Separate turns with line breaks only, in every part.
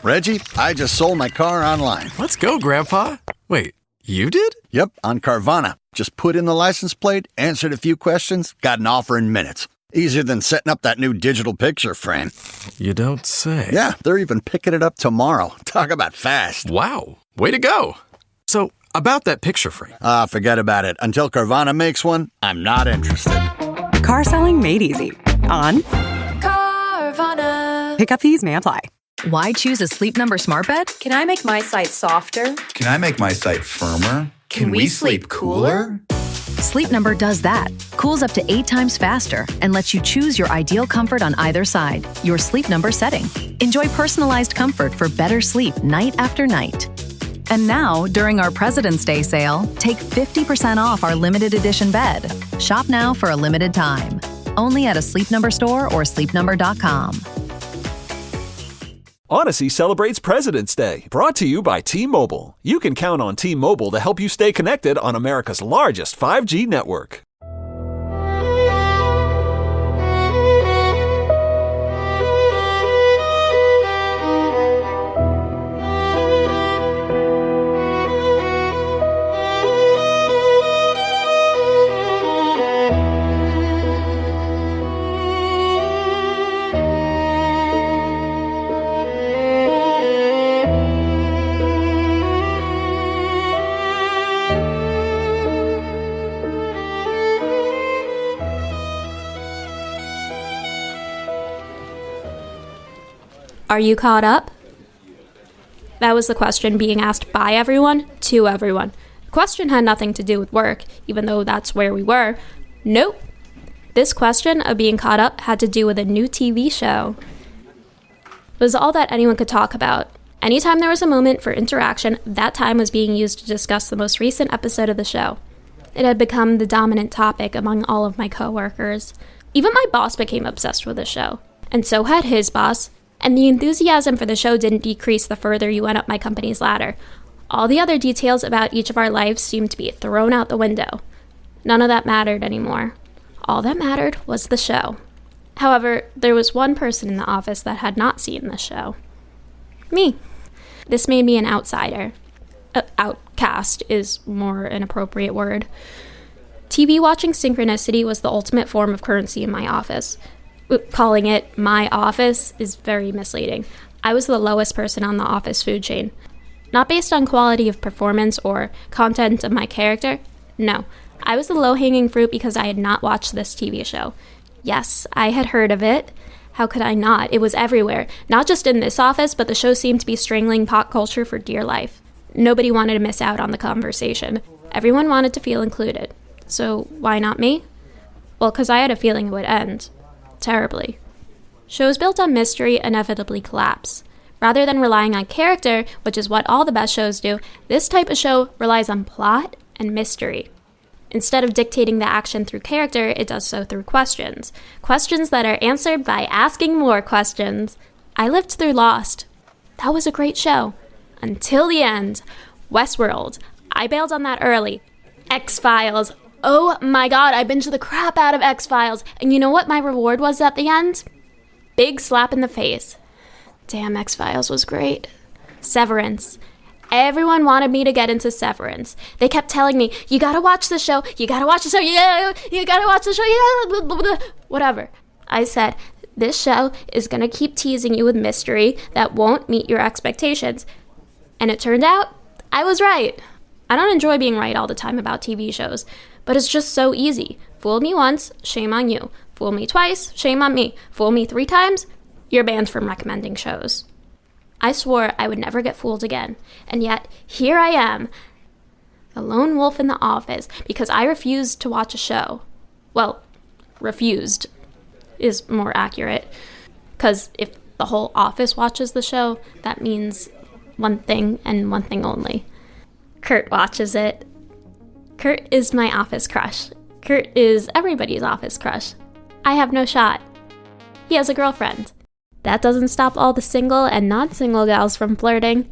Reggie, I just sold my car online.
Let's go, Grandpa. Wait, you did?
Yep, on Carvana. Just put in the license plate, answered a few questions, got an offer in minutes. Easier than setting up that new digital picture frame.
You don't say.
Yeah, they're even picking it up tomorrow. Talk about fast.
Wow, way to go. So, about that picture frame.
Forget about it. Until Carvana makes one, I'm not interested.
Car selling made easy. On
Carvana.
Pickup fees may apply.
Why choose a Sleep Number smart bed?
Can I make my site softer?
Can I make my site firmer?
Can we sleep cooler?
Sleep Number does that. Cools up to 8 times faster and lets you choose your ideal comfort on either side. Your Sleep Number setting. Enjoy personalized comfort for better sleep night after night. And now, during our President's Day sale, take 50% off our limited edition bed. Shop now for a limited time. Only at a Sleep Number store or sleepnumber.com.
Odyssey celebrates President's Day, brought to you by T-Mobile. You can count on T-Mobile to help you stay connected on America's largest 5G network.
Are you caught up? That was the question being asked by everyone to everyone. The question had nothing to do with work, even though that's where we were. Nope. This question of being caught up had to do with a new TV show. It was all that anyone could talk about. Anytime there was a moment for interaction, that time was being used to discuss the most recent episode of the show. It had become the dominant topic among all of my coworkers. Even my boss became obsessed with the show. And so had his boss. And the enthusiasm for the show didn't decrease the further you went up my company's ladder. All the other details about each of our lives seemed to be thrown out the window. None of that mattered anymore. All that mattered was the show. However, there was one person in the office that had not seen the show. Me. This made me an outsider. Outcast is more an appropriate word. TV watching synchronicity was the ultimate form of currency in my office. Calling it my office is very misleading. I was the lowest person on the office food chain. Not based on quality of performance or content of my character. No, I was the low-hanging fruit because I had not watched this TV show. Yes, I had heard of it. How could I not? It was everywhere. Not just in this office, but the show seemed to be strangling pop culture for dear life. Nobody wanted to miss out on the conversation. Everyone wanted to feel included. So why not me? Well, because I had a feeling it would end. Terribly. Shows built on mystery inevitably collapse. Rather than relying on character, which is what all the best shows do, this type of show relies on plot and mystery. Instead of dictating the action through character, it does so through questions. Questions that are answered by asking more questions. I lived through Lost. That was a great show. Until the end. Westworld. I bailed on that early. X-Files. Oh my god, I binged the crap out of X-Files. And you know what my reward was at the end? Big slap in the face. Damn, X-Files was great. Severance. Everyone wanted me to get into Severance. They kept telling me, you gotta watch the show, you gotta watch the show, yeah, you gotta watch the show, yeah, blah, blah, blah. Whatever. I said, this show is gonna keep teasing you with mystery that won't meet your expectations. And it turned out, I was right. I don't enjoy being right all the time about TV shows, but it's just so easy. Fool me once, shame on you. Fool me twice, shame on me. Fool me 3 times, you're banned from recommending shows. I swore I would never get fooled again, and yet here I am, a lone wolf in the office because I refused to watch a show. Well, refused is more accurate, because if the whole office watches the show, that means one thing and one thing only. Kurt watches it. Kurt is my office crush. Kurt is everybody's office crush. I have no shot. He has a girlfriend. That doesn't stop all the single and non-single gals from flirting.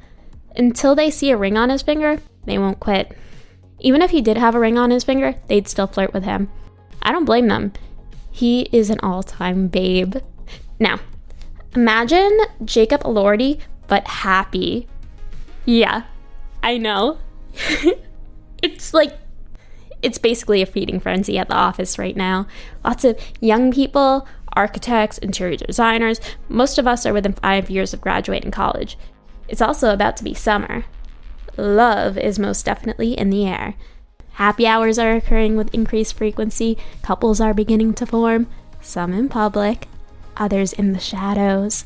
Until they see a ring on his finger, they won't quit. Even if he did have a ring on his finger, they'd still flirt with him. I don't blame them. He is an all-time babe. Now, imagine Jacob Elordi but happy. Yeah, I know. It's basically a feeding frenzy at the office right now. Lots of young people, architects, interior designers. Most of us are within 5 years of graduating college. It's also about to be summer. Love is most definitely in the air. Happy hours are occurring with increased frequency. Couples are beginning to form. Some in public, others in the shadows.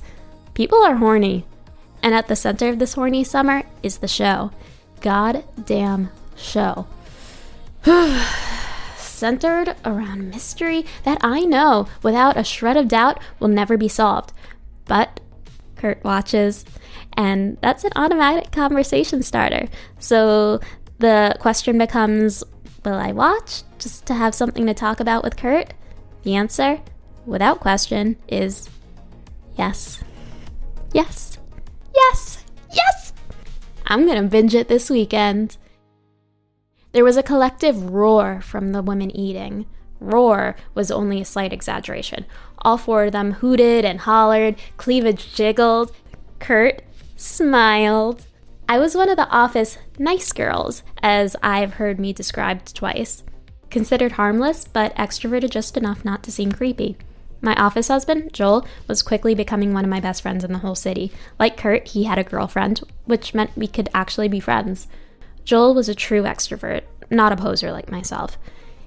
People are horny. And at the center of this horny summer is the show. Goddamn show. Centered around mystery that I know, without a shred of doubt, will never be solved. But Kurt watches, and that's an automatic conversation starter. So the question becomes, will I watch just to have something to talk about with Kurt? The answer, without question, is yes. Yes. Yes. Yes! I'm gonna binge it this weekend. There was a collective roar from the women eating. Roar was only a slight exaggeration. All four of them hooted and hollered, cleavage jiggled. Kurt smiled. I was one of the office nice girls, as I've heard me described twice. Considered harmless, but extroverted just enough not to seem creepy. My office husband, Joel, was quickly becoming one of my best friends in the whole city. Like Kurt, he had a girlfriend, which meant we could actually be friends. Joel was a true extrovert, not a poser like myself.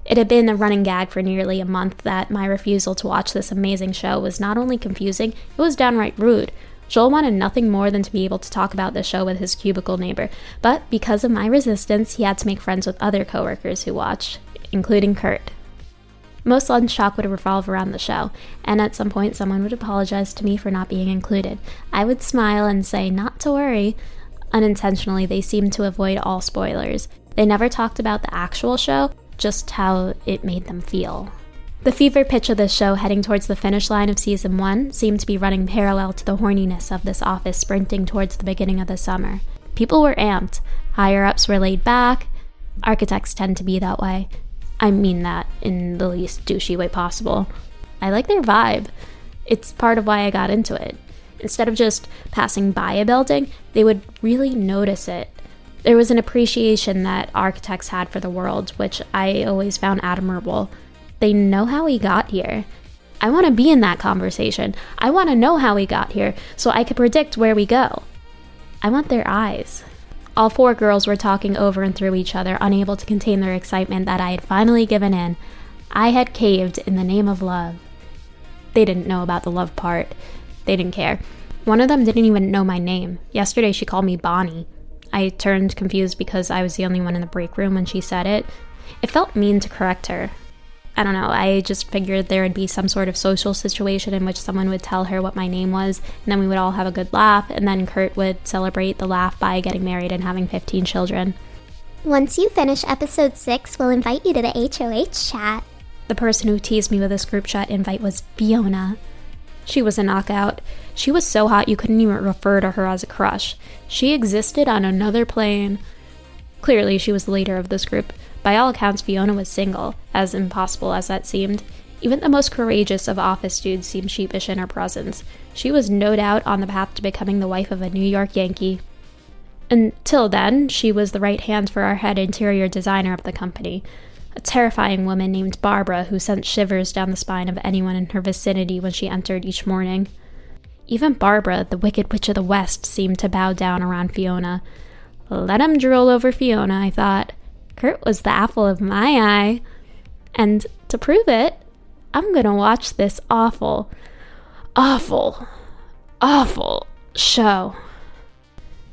It had been a running gag for nearly a month that my refusal to watch this amazing show was not only confusing, it was downright rude. Joel wanted nothing more than to be able to talk about the show with his cubicle neighbor, but because of my resistance, he had to make friends with other coworkers who watched, including Kurt. Most lunch talk would revolve around the show, and at some point someone would apologize to me for not being included. I would smile and say, not to worry. Unintentionally, they seemed to avoid all spoilers. They never talked about the actual show, just how it made them feel. The fever pitch of this show heading towards the finish line of season 1 seemed to be running parallel to the horniness of this office sprinting towards the beginning of the summer. People were amped. Higher-ups were laid back. Architects tend to be that way. I mean that in the least douchey way possible. I like their vibe. It's part of why I got into it. Instead of just passing by a building, they would really notice it. There was an appreciation that architects had for the world, which I always found admirable. They know how we got here. I want to be in that conversation. I want to know how we got here, so I could predict where we go. I want their eyes. All four girls were talking over and through each other, unable to contain their excitement that I had finally given in. I had caved in the name of love. They didn't know about the love part. They didn't care. One of them didn't even know my name. Yesterday she called me Bonnie. I turned confused because I was the only one in the break room when she said it. It felt mean to correct her. I don't know, I just figured there would be some sort of social situation in which someone would tell her what my name was, and then we would all have a good laugh, and then Kurt would celebrate the laugh by getting married and having 15 children.
Once you finish episode 6, we'll invite you to the HOH chat.
The person who teased me with this group chat invite was Fiona. She was a knockout. She was so hot you couldn't even refer to her as a crush. She existed on another plane. Clearly, she was the leader of this group. By all accounts, Fiona was single, as impossible as that seemed. Even the most courageous of office dudes seemed sheepish in her presence. She was no doubt on the path to becoming the wife of a New York Yankee. Until then, she was the right hand for our head interior designer of the company. A terrifying woman named Barbara who sent shivers down the spine of anyone in her vicinity when she entered each morning. Even Barbara, the Wicked Witch of the West, seemed to bow down around Fiona. Let him drool over Fiona, I thought. Kurt was the apple of my eye. And to prove it, I'm gonna watch this awful show.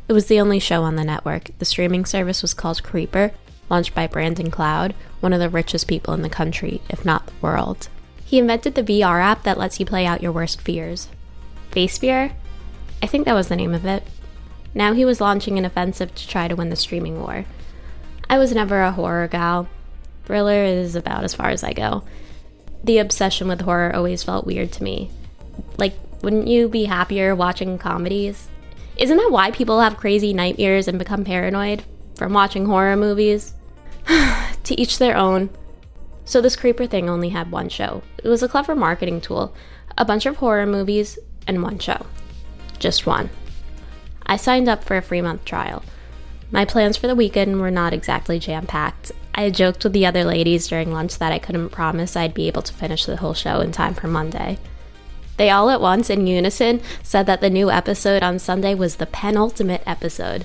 It was the only show on the network. The streaming service was called Creeper, launched by Brandon Cloud, one of the richest people in the country, if not the world. He invented the VR app that lets you play out your worst fears. Face Fear? I think that was the name of it. Now he was launching an offensive to try to win the streaming war. I was never a horror gal. Thriller is about as far as I go. The obsession with horror always felt weird to me. Like, wouldn't you be happier watching comedies? Isn't that why people have crazy nightmares and become paranoid? From watching horror movies? To each their own. So this Creeper thing only had one show. It was a clever marketing tool. A bunch of horror movies and one show. Just one. I signed up for a free month trial. My plans for the weekend were not exactly jam-packed. I had joked with the other ladies during lunch that I couldn't promise I'd be able to finish the whole show in time for Monday. They all at once, in unison, said that the new episode on Sunday was the penultimate episode.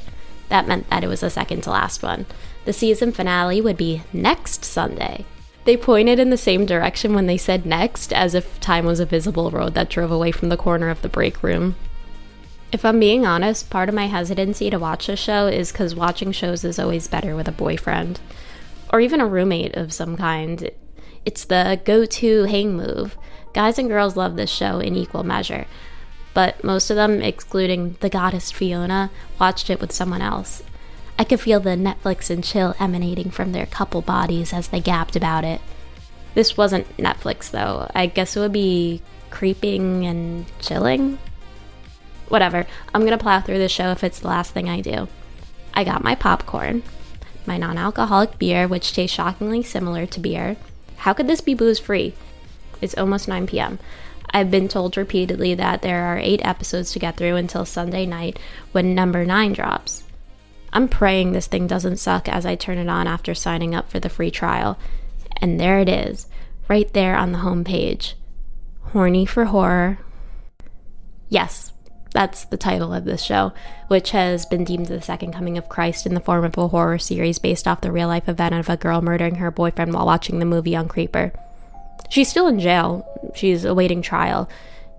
That meant that it was the second to last one. The season finale would be next Sunday. They pointed in the same direction when they said next, as if time was a visible road that drove away from the corner of the break room. If I'm being honest, part of my hesitancy to watch the show is because watching shows is always better with a boyfriend. Or even a roommate of some kind. It's the go-to hang move. Guys and girls love this show in equal measure. But most of them, excluding the goddess Fiona, watched it with someone else. I could feel the Netflix and chill emanating from their couple bodies as they gabbed about it. This wasn't Netflix, though. I guess it would be creeping and chilling? Whatever, I'm gonna plow through this show if it's the last thing I do. I got my popcorn, my non-alcoholic beer, which tastes shockingly similar to beer. How could this be booze-free? It's almost 9 p.m. I've been told repeatedly that there are 8 episodes to get through until Sunday night when number 9 drops. I'm praying this thing doesn't suck as I turn it on after signing up for the free trial. And there it is, right there on the home page. Horny for horror. Yes, that's the title of this show, which has been deemed the second coming of Christ in the form of a horror series based off the real-life event of a girl murdering her boyfriend while watching the movie on Creeper. She's still in jail. She's awaiting trial.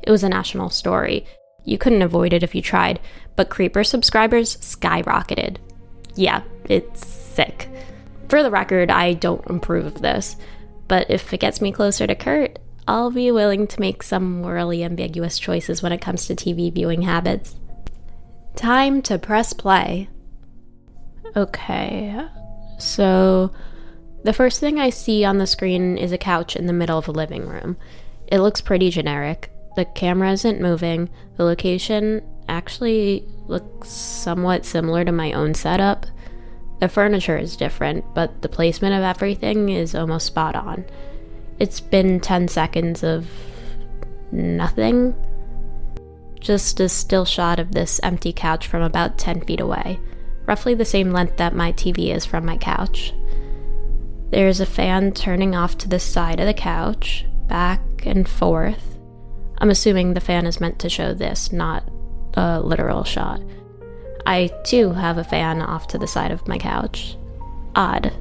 It was a national story. You couldn't avoid it if you tried, but Creeper subscribers skyrocketed. Yeah, it's sick. For the record, I don't approve of this, but if it gets me closer to Kurt, I'll be willing to make some morally ambiguous choices when it comes to TV viewing habits. Time to press play. Okay, so the first thing I see on the screen is a couch in the middle of a living room. It looks pretty generic. The camera isn't moving. The location actually looks somewhat similar to my own setup. The furniture is different, but the placement of everything is almost spot on. It's been 10 seconds of nothing. Just a still shot of this empty couch from about 10 feet away, roughly the same length that my TV is from my couch. There's a fan turning off to the side of the couch, back and forth. I'm assuming the fan is meant to show this, not a literal shot. I, too, have a fan off to the side of my couch. Odd.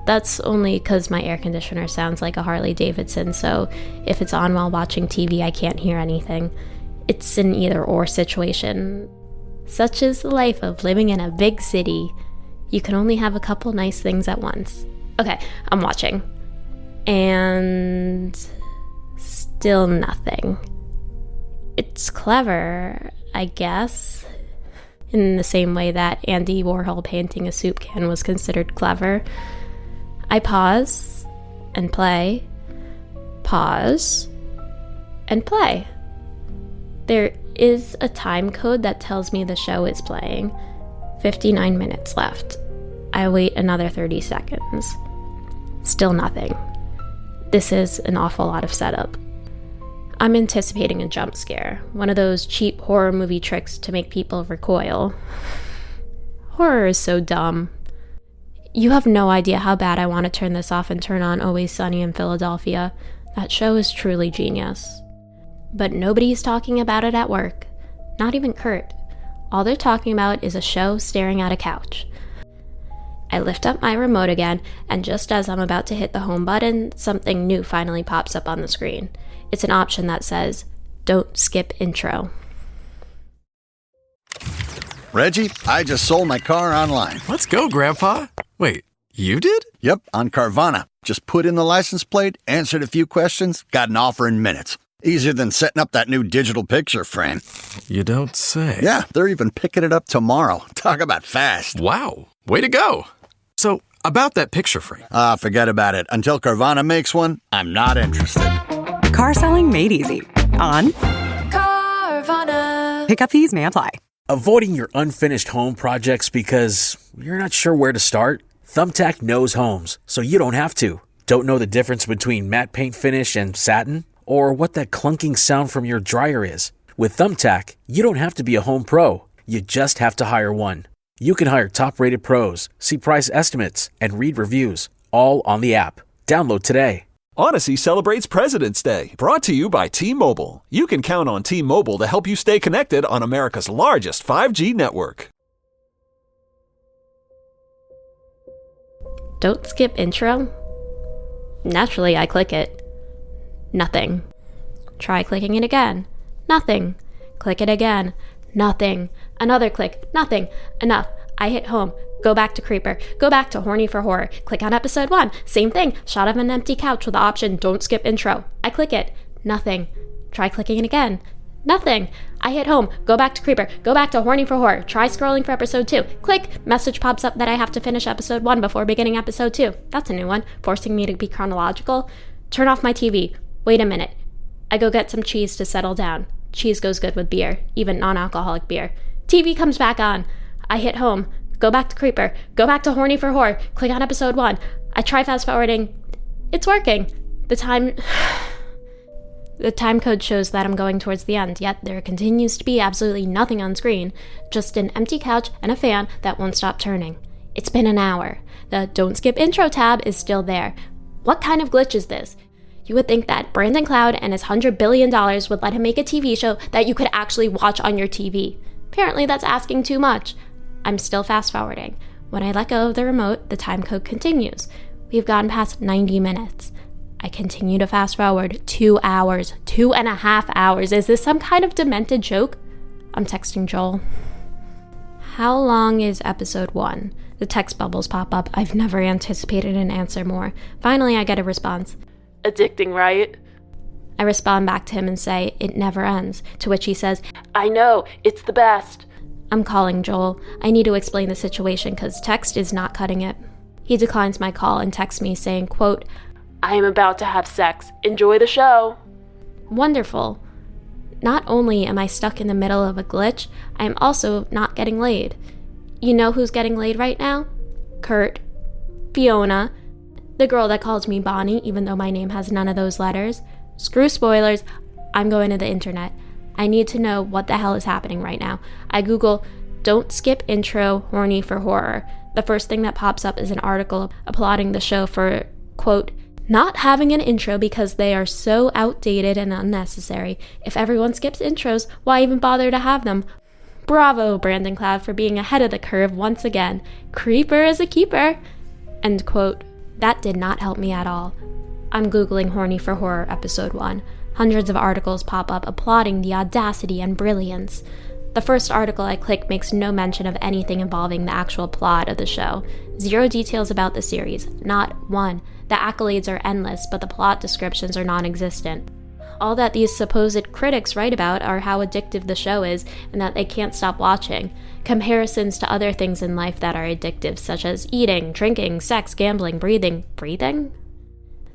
That's only because my air conditioner sounds like a Harley Davidson, so if it's on while watching TV, I can't hear anything. It's an either-or situation. Such is the life of living in a big city. You can only have a couple nice things at once. Okay, I'm watching. And still nothing. It's clever, I guess. In the same way that Andy Warhol painting a soup can was considered clever. I pause and play, pause and play. There is a time code that tells me the show is playing. 59 minutes left. I wait another 30 seconds. Still nothing. This is an awful lot of setup. I'm anticipating a jump scare, one of those cheap horror movie tricks to make people recoil. Horror is so dumb. You have no idea how bad I want to turn this off and turn on Always Sunny in Philadelphia. That show is truly genius. But nobody's talking about it at work. Not even Kurt. All they're talking about is a show staring at a couch. I lift up my remote again, and just as I'm about to hit the home button, something new finally pops up on the screen. It's an option that says, "Don't skip intro."
Reggie, I just sold my car online.
Let's go, Grandpa. Wait, you did?
Yep, on Carvana. Just put in the license plate, answered a few questions, got an offer in minutes. Easier than setting up that new digital picture frame.
You don't say.
Yeah, they're even picking it up tomorrow. Talk about fast.
Wow, way to go. So, about that picture frame.
Forget about it. Until Carvana makes one, I'm not interested.
Car selling made easy. On
Carvana.
pickup fees may apply.
Avoiding your unfinished home projects because you're not sure where to start? Thumbtack knows homes, so you don't have to. Don't know the difference between matte paint finish and satin? Or what that clunking sound from your dryer is? With Thumbtack, you don't have to be a home pro. You just have to hire one. You can hire top-rated pros, see price estimates, and read reviews, all on the app. Download today.
Odyssey celebrates President's Day, brought to you by T-Mobile. You can count on T-Mobile to help you stay connected on America's largest 5G network.
Don't skip intro? Naturally, I click it. Nothing. Try clicking it again. Nothing. Click it again. Nothing. Another click. Nothing. Enough. I hit home. Go back to Creeper. Go back to Horny for Horror. Click on episode 1. Same thing. Shot of an empty couch with the option don't skip intro. I click it. Nothing. Try clicking it again. Nothing. I hit home. Go back to Creeper. Go back to Horny for Horror. Try scrolling for episode 2. Click. Message pops up that I have to finish episode 1 before beginning episode 2. That's a new one, forcing me to be chronological. Turn off my TV. Wait a minute. I go get some cheese to settle down. Cheese goes good with beer, even non-alcoholic beer. TV comes back on. I hit home. Go back to Creeper. Go back to Horny for Horror. Click on episode 1. I try fast forwarding. It's working. The time code shows that I'm going towards the end, yet there continues to be absolutely nothing on screen, just an empty couch and a fan that won't stop turning. It's been an hour. The Don't Skip Intro tab is still there. What kind of glitch is this? You would think that Brandon Cloud and his $100 billion would let him make a TV show that you could actually watch on your TV. Apparently that's asking too much. I'm still fast forwarding. When I let go of the remote, the time code continues. We've gone past 90 minutes. I continue to fast forward 2 hours, 2.5 hours. Is this some kind of demented joke? I'm texting Joel. How long is episode 1? The text bubbles pop up. I've never anticipated an answer more. Finally, I get a response. Addicting, right? I respond back to him and say, it never ends, to which he says, I know, it's the best. I'm calling Joel. I need to explain the situation because text is not cutting it. He declines my call and texts me saying, quote, I am about to have sex. Enjoy the show. Wonderful. Not only am I stuck in the middle of a glitch, I am also not getting laid. You know who's getting laid right now? Kurt, Fiona, the girl that calls me Bonnie, even though my name has none of those letters. Screw spoilers. I'm going to the internet. I need to know what the hell is happening right now. I Google, don't skip intro, Horny for Horror. The first thing that pops up is an article applauding the show for, quote, not having an intro because they are so outdated and unnecessary. If everyone skips intros, why even bother to have them? Bravo, Brandon Cloud, for being ahead of the curve once again. Creeper is a keeper. End quote. That did not help me at all. I'm Googling Horny for Horror episode 1. Hundreds of articles pop up applauding the audacity and brilliance. The first article I click makes no mention of anything involving the actual plot of the show. 0 details about the series, not one. The accolades are endless, but the plot descriptions are non-existent. All that these supposed critics write about are how addictive the show is and that they can't stop watching. Comparisons to other things in life that are addictive, such as eating, drinking, sex, gambling, breathing. Breathing?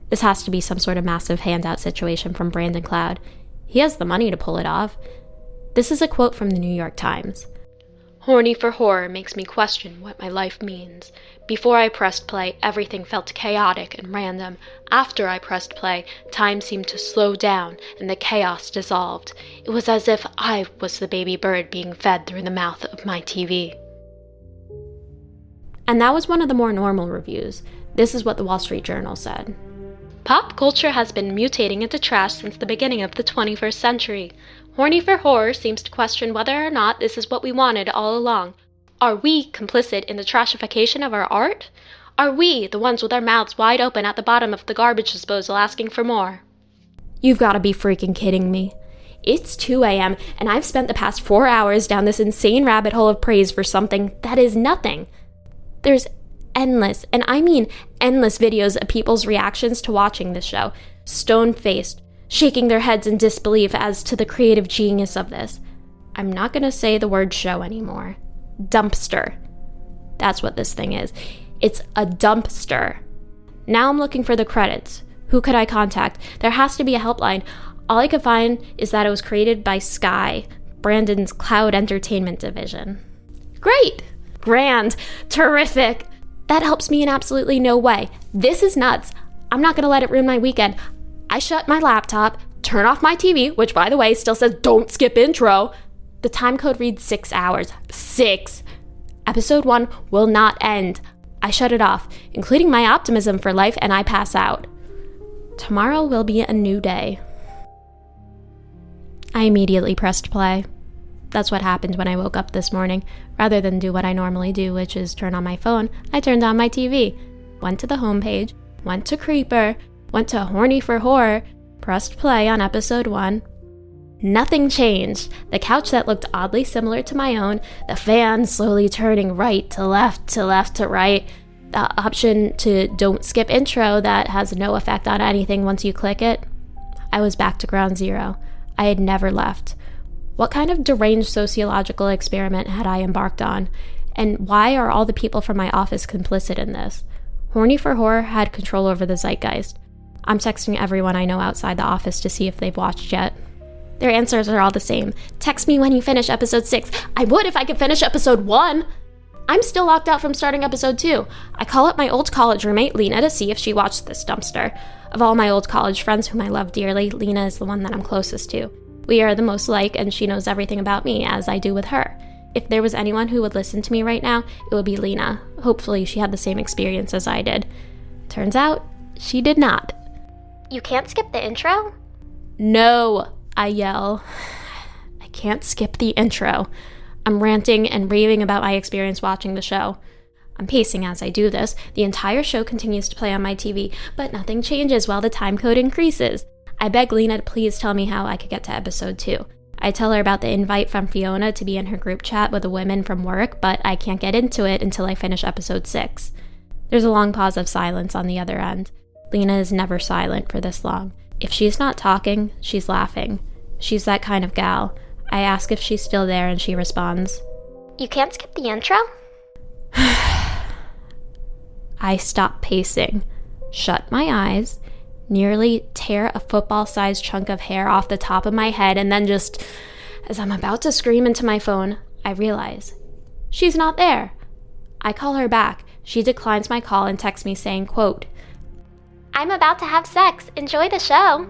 This has to be some sort of massive handout situation from Brandon Cloud. He has the money to pull it off. This is a quote from the New York Times. Horny for Horror makes me question what my life means. Before I pressed play, everything felt chaotic and random. After I pressed play, time seemed to slow down and the chaos dissolved. It was as if I was the baby bird being fed through the mouth of my TV. And that was one of the more normal reviews. This is what the Wall Street Journal said. Pop culture has been mutating into trash since the beginning of the 21st century. Horny for Horror seems to question whether or not this is what we wanted all along. Are we complicit in the trashification of our art? Are we the ones with our mouths wide open at the bottom of the garbage disposal asking for more? You've got to be freaking kidding me. It's 2 a.m. and I've spent the past 4 hours down this insane rabbit hole of praise for something that is nothing. There's endless, and I mean endless videos of people's reactions to watching this show, stone-faced, shaking their heads in disbelief as to the creative genius of this. I'm not going to say the word show anymore. Dumpster. That's what this thing is. It's a dumpster. Now I'm looking for the credits. Who could I contact? There has to be a helpline. All I could find is that it was created by Sky, Brandon's cloud entertainment division. Great! Grand! Terrific! That helps me in absolutely no way. This is nuts. I'm not going to let it ruin my weekend. I shut my laptop, turn off my TV, which by the way still says don't skip intro, The time code reads 6 hours. 6! Episode 1 will not end. I shut it off, including my optimism for life, and I pass out. Tomorrow will be a new day. I immediately pressed play. That's what happened when I woke up this morning. Rather than do what I normally do, which is turn on my phone, I turned on my TV, went to the homepage, went to Creeper, went to Horny for Horror, pressed play on episode 1. Nothing changed. The couch that looked oddly similar to my own, the fan slowly turning right to left to left to right, the option to don't skip intro that has no effect on anything once you click it. I was back to ground zero. I had never left. What kind of deranged sociological experiment had I embarked on? And why are all the people from my office complicit in this? Horny for Horror had control over the zeitgeist. I'm texting everyone I know outside the office to see if they've watched yet. Their answers are all the same. Text me when you finish episode 6. I would if I could finish episode 1. I'm still locked out from starting episode 2. I call up my old college roommate, Lena, to see if she watched this dumpster. Of all my old college friends whom I love dearly, Lena is the one that I'm closest to. We are the most alike, and she knows everything about me, as I do with her. If there was anyone who would listen to me right now, it would be Lena. Hopefully she had the same experience as I did. Turns out, she did not.
You can't skip the intro?
No, I yell. I can't skip the intro. I'm ranting and raving about my experience watching the show. I'm pacing as I do this. The entire show continues to play on my TV, but nothing changes while the time code increases. I beg Lena to please tell me how I could get to episode 2. I tell her about the invite from Fiona to be in her group chat with the women from work, but I can't get into it until I finish episode 6. There's a long pause of silence on the other end. Lena is never silent for this long. If she's not talking, she's laughing. She's that kind of gal. I ask if she's still there and she responds,
You can't skip the intro?
I stop pacing, shut my eyes, nearly tear a football-sized chunk of hair off the top of my head, and then just, as I'm about to scream into my phone, I realize she's not there. I call her back. She declines my call and texts me saying, quote,
I'm about to have sex. Enjoy the show.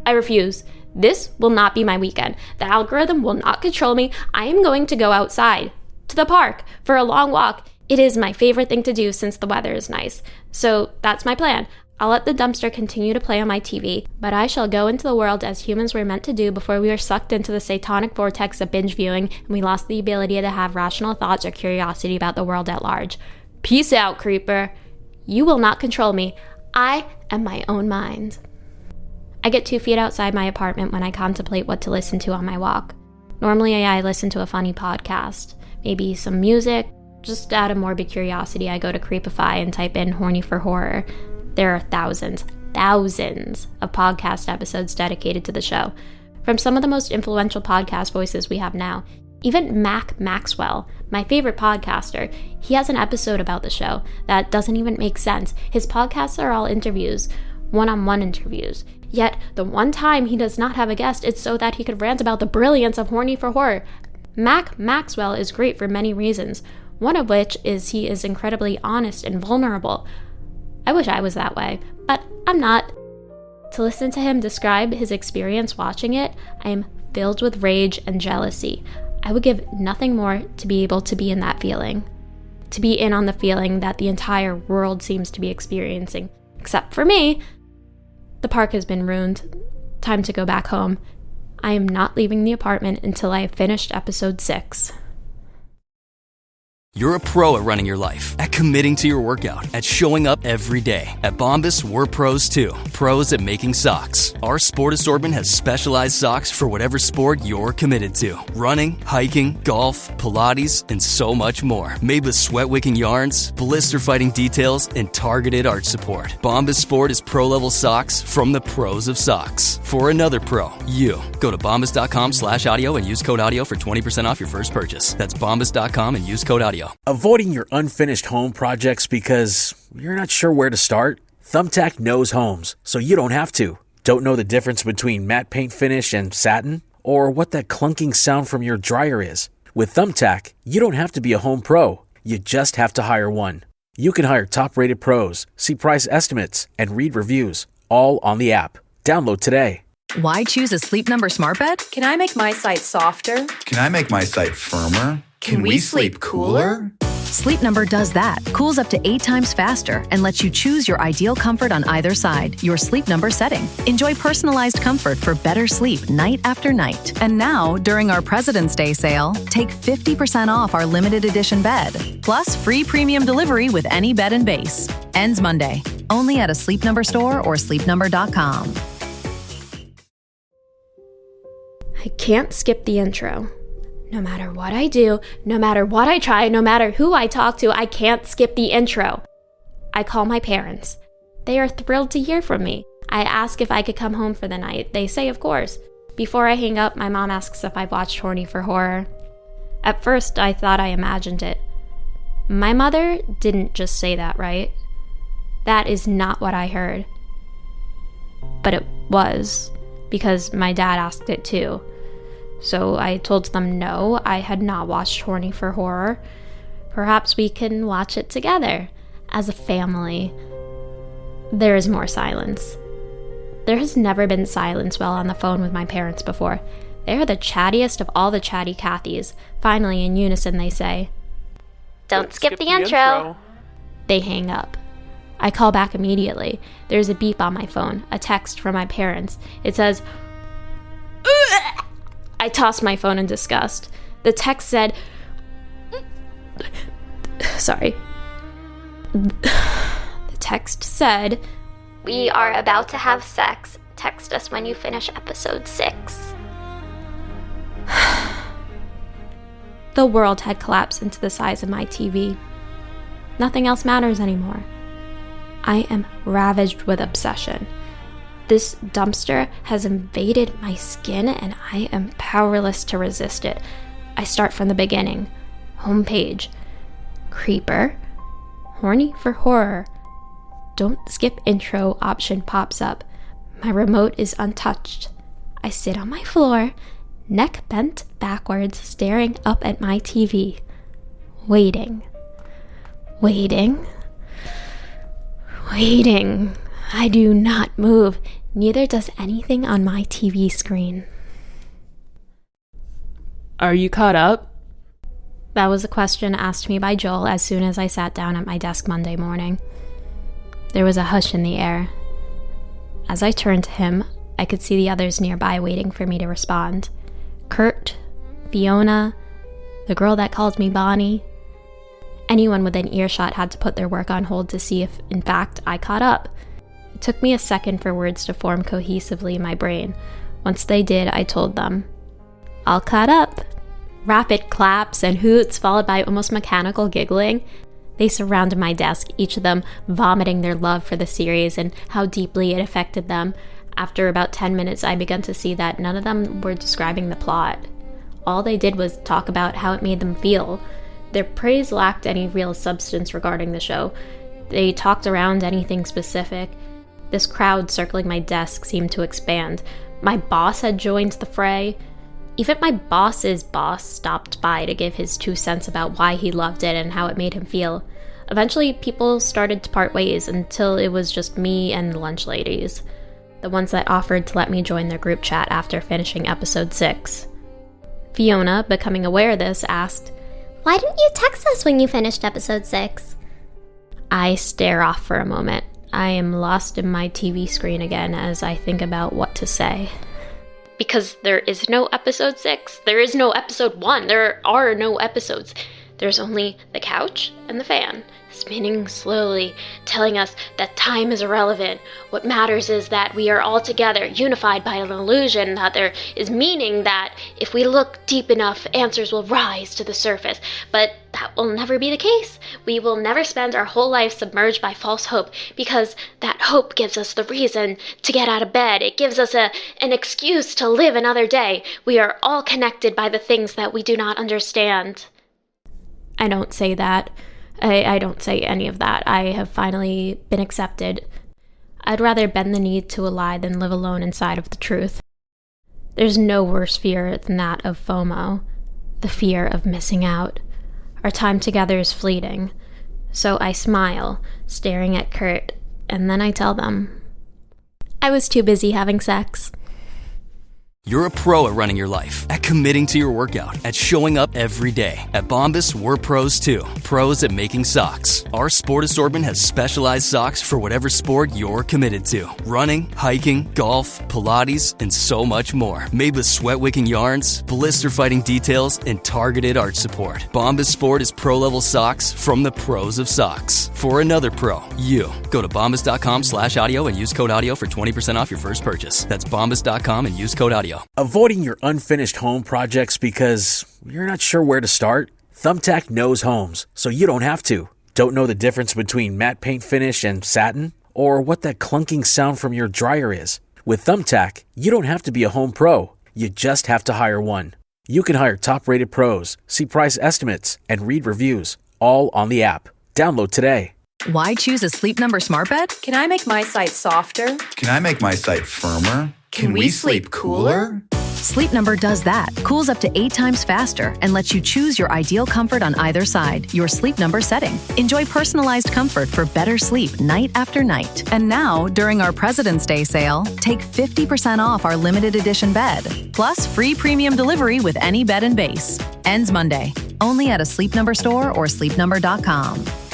I refuse. This will not be my weekend. The algorithm will not control me. I am going to go outside, to the park, for a long walk. It is my favorite thing to do since the weather is nice. So that's my plan. I'll let the dumpster continue to play on my TV, but I shall go into the world as humans were meant to do before we were sucked into the satanic vortex of binge viewing and we lost the ability to have rational thoughts or curiosity about the world at large. Peace out, creeper. You will not control me. I am my own mind. I get 2 feet outside my apartment when I contemplate what to listen to on my walk. Normally, I listen to a funny podcast, maybe some music. Just out of morbid curiosity, I go to Creepify and type in Horny for Horror. There are thousands of podcast episodes dedicated to the show. From some of the most influential podcast voices we have now. Even Mac Maxwell, my favorite podcaster, he has an episode about the show that doesn't even make sense. His podcasts are all interviews, one-on-one interviews. Yet, the one time he does not have a guest, it's so that he could rant about the brilliance of Horny for Horror. Mac Maxwell is great for many reasons, one of which is he is incredibly honest and vulnerable. I wish I was that way, but I'm not. To listen to him describe his experience watching it, I am filled with rage and jealousy. I would give nothing more to be able to be in that feeling. To be in on the feeling that the entire world seems to be experiencing. Except for me. The park has been ruined. Time to go back home. I am not leaving the apartment until I have finished episode 6.
You're a pro at running your life, at committing to your workout, at showing up every day. At Bombas, we're pros too. Pros at making socks. Our sport assortment has specialized socks for whatever sport you're committed to. Running, hiking, golf, Pilates, and so much more. Made with sweat-wicking yarns, blister-fighting details, and targeted arch support. Bombas Sport is pro-level socks from the pros of socks. For another pro, you. Go to bombas.com/audio and use code audio for 20% off your first purchase. That's bombas.com and use code audio.
Avoiding your unfinished home projects because you're not sure where to start? Thumbtack knows homes, so you don't have to. Don't know the difference between matte paint finish and satin? Or what that clunking sound from your dryer is? With Thumbtack, you don't have to be a home pro. You just have to hire one. You can hire top-rated pros, see price estimates, and read reviews, all on the app. Download today.
Why choose a Sleep Number smart bed?
Can I make my site softer?
Can I make my site firmer?
Can we sleep cooler?
Sleep Number does that. Cools up to 8 times faster and lets you choose your ideal comfort on either side, your Sleep Number setting. Enjoy personalized comfort for better sleep night after night. And now, during our President's Day sale, take 50% off our limited edition bed, plus free premium delivery with any bed and base. Ends Monday. Only at a Sleep Number store or sleepnumber.com.
I can't skip the intro. No matter what I do, no matter what I try, no matter who I talk to, I can't skip the intro. I call my parents. They are thrilled to hear from me. I ask if I could come home for the night. They say of course. Before I hang up, my mom asks if I've watched Horny for Horror. At first, I thought I imagined it. My mother didn't just say that, right? That is not what I heard. But it was, because my dad asked it too. So I told them no, I had not watched Horny for Horror. Perhaps we can watch it together, as a family. There is more silence. There has never been silence while on the phone with my parents before. They are the chattiest of all the chatty Cathys. Finally, in unison, they say,
Don't skip the intro.
They hang up. I call back immediately. There's a beep on my phone, a text from my parents. It says, Ugh! I tossed my phone in disgust. The text said, sorry. The text said,
We are about to have sex. Text us when you finish episode 6.
The world had collapsed into the size of my TV. Nothing else matters anymore. I am ravaged with obsession. This dumpster has invaded my skin and I am powerless to resist it. I start from the beginning. Homepage. Creeper. Horny for Horror. Don't skip intro option pops up. My remote is untouched. I sit on my floor, neck bent backwards, staring up at my TV. Waiting. Waiting. Waiting. I do not move. Neither does anything on my TV screen.
Are you caught up?
That was a question asked me by Joel as soon as I sat down at my desk Monday morning. There was a hush in the air. As I turned to him, I could see the others nearby waiting for me to respond. Kurt, Fiona, the girl that called me Bonnie. Anyone within earshot had to put their work on hold to see if, in fact, I caught up. It took me a second for words to form cohesively in my brain. Once they did, I told them, All caught up. Rapid claps and hoots followed by almost mechanical giggling. They surrounded my desk, each of them vomiting their love for the series and how deeply it affected them. After about 10 minutes, I began to see that none of them were describing the plot. All they did was talk about how it made them feel. Their praise lacked any real substance regarding the show. They talked around anything specific. This crowd circling my desk seemed to expand. My boss had joined the fray. Even my boss's boss stopped by to give his 2 cents about why he loved it and how it made him feel. Eventually, people started to part ways until it was just me and the lunch ladies, the ones that offered to let me join their group chat after finishing episode 6. Fiona, becoming aware of this, asked,
Why didn't you text us when you finished episode 6?
I stare off for a moment. I am lost in my TV screen again as I think about what to say. Because there is no episode 6. There is no episode 1. There are no episodes. There's only the couch and the fan, spinning slowly, telling us that time is irrelevant. What matters is that we are all together, unified by an illusion, that there is meaning, that if we look deep enough, answers will rise to the surface. But that will never be the case. We will never spend our whole life submerged by false hope, because that hope gives us the reason to get out of bed. It gives us an excuse to live another day. We are all connected by the things that we do not understand. I don't say that. I don't say any of that. I have finally been accepted. I'd rather bend the knee to a lie than live alone inside of the truth. There's no worse fear than that of FOMO, the fear of missing out. Our time together is fleeting. So I smile, staring at Kurt, and then I tell them, I was too busy having sex.
You're a pro at running your life, at committing to your workout, at showing up every day. At Bombas, we're pros too. Pros at making socks. Our sport assortment has specialized socks for whatever sport you're committed to. Running, hiking, golf, Pilates, and so much more. Made with sweat-wicking yarns, blister-fighting details, and targeted arch support. Bombas Sport is pro-level socks from the pros of socks. For another pro, you. Go to bombas.com/audio and use code audio for 20% off your first purchase. That's bombas.com and use code audio.
Avoiding your unfinished home projects because you're not sure where to start? Thumbtack knows homes, so you don't have to. Don't know the difference between matte paint finish and satin? Or what that clunking sound from your dryer is? With Thumbtack, you don't have to be a home pro. You just have to hire one. You can hire top-rated pros, see price estimates, and read reviews, all on the app. Download today.
Why choose a Sleep Number smart bed?
Can I make my site softer?
Can I make my site firmer?
Can we sleep cooler?
Sleep Number does that. Cools up to 8 times faster and lets you choose your ideal comfort on either side, your Sleep Number setting. Enjoy personalized comfort for better sleep night after night. And now, during our President's Day sale, take 50% off our limited edition bed, plus free premium delivery with any bed and base. Ends Monday. Only at a Sleep Number store or sleepnumber.com.